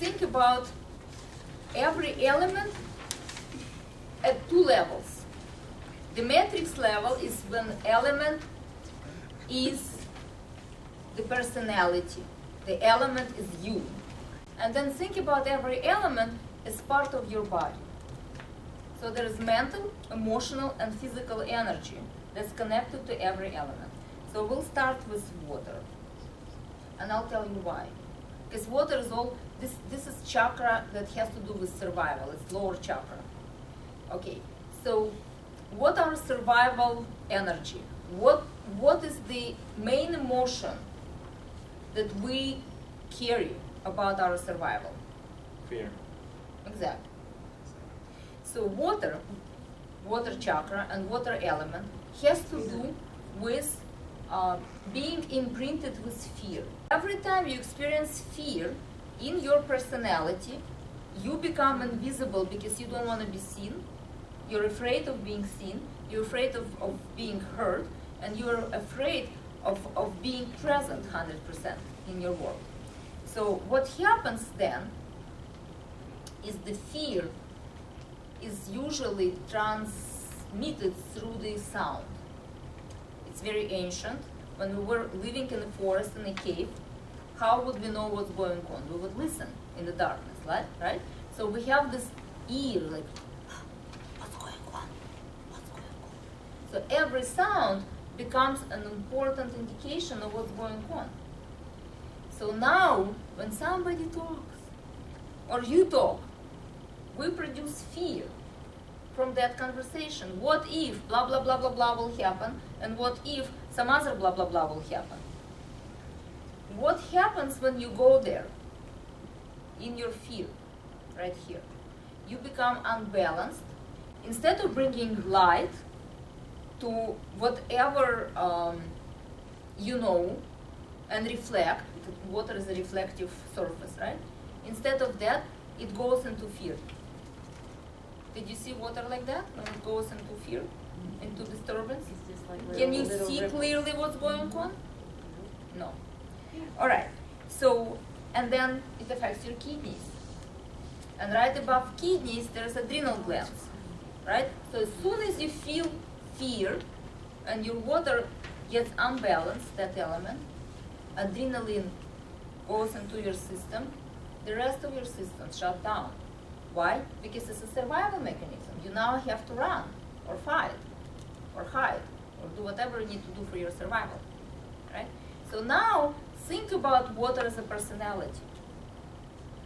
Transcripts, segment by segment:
think about every element at two levels. The matrix level is when element is the personality. The element is you. And then think about every element as part of your body. So there is mental, emotional, and physical energy that's connected to every element. So we'll start with water. And I'll tell you why. Because water is all, this is chakra that has to do with survival. It's lower chakra. Okay, so what are survival energy? What is the main emotion that we carry about our survival? Fear. Exactly. So water chakra and water element has to do with being imprinted with fear. Every time you experience fear in your personality, you become invisible because you don't want to be seen. You're afraid of being seen. You're afraid of being heard. And you're afraid of being present 100% in your world. So what happens then is the fear is usually transmitted through the sound. It's very ancient. When we were living in the forest, in a cave, how would we know what's going on? We would listen in the darkness, right? So we have this ear, like, what's going on? What's going on? So every sound becomes an important indication of what's going on. So now, when somebody talks, or you talk, we produce fear from that conversation. What if blah, blah, blah, blah, blah will happen, and what if some other blah, blah, blah will happen? What happens when you go there, in your fear, right here? You become unbalanced. Instead of bringing light to whatever you know and reflect, water is a reflective surface, right? Instead of that, it goes into fear. Did you see water like that? When it goes into fear, into disturbance? Can you see clearly what's going on? No. All right. So, and then it affects your kidneys. And right above kidneys, there's adrenal glands, right? So as soon as you feel fear and your water gets unbalanced, that element, adrenaline goes into your system, the rest of your system shut down. Why? Because it's a survival mechanism. You now have to run, or fight, or hide, or do whatever you need to do for your survival, right? So now, think about water as a personality.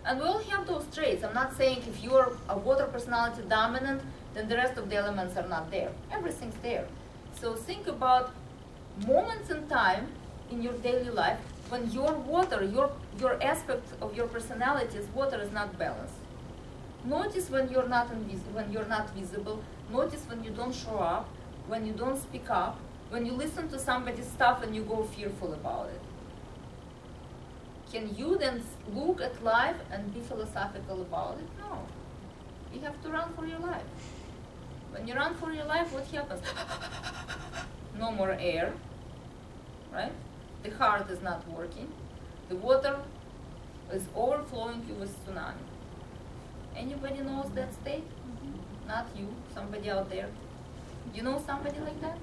And we all have those traits. I'm not saying if you're a water personality dominant, then the rest of the elements are not there. Everything's there. So think about moments in time in your daily life when your water, your aspect of your personality as water is not balanced. Notice when you're not visible. Notice when you don't show up, when you don't speak up, when you listen to somebody's stuff and you go fearful about it. Can you then look at life and be philosophical about it? No. You have to run for your life. When you run for your life, what happens? No more air, right? The heart is not working. The water is overflowing you with tsunami. Anybody knows that state? Not you, somebody out there. You know somebody like that?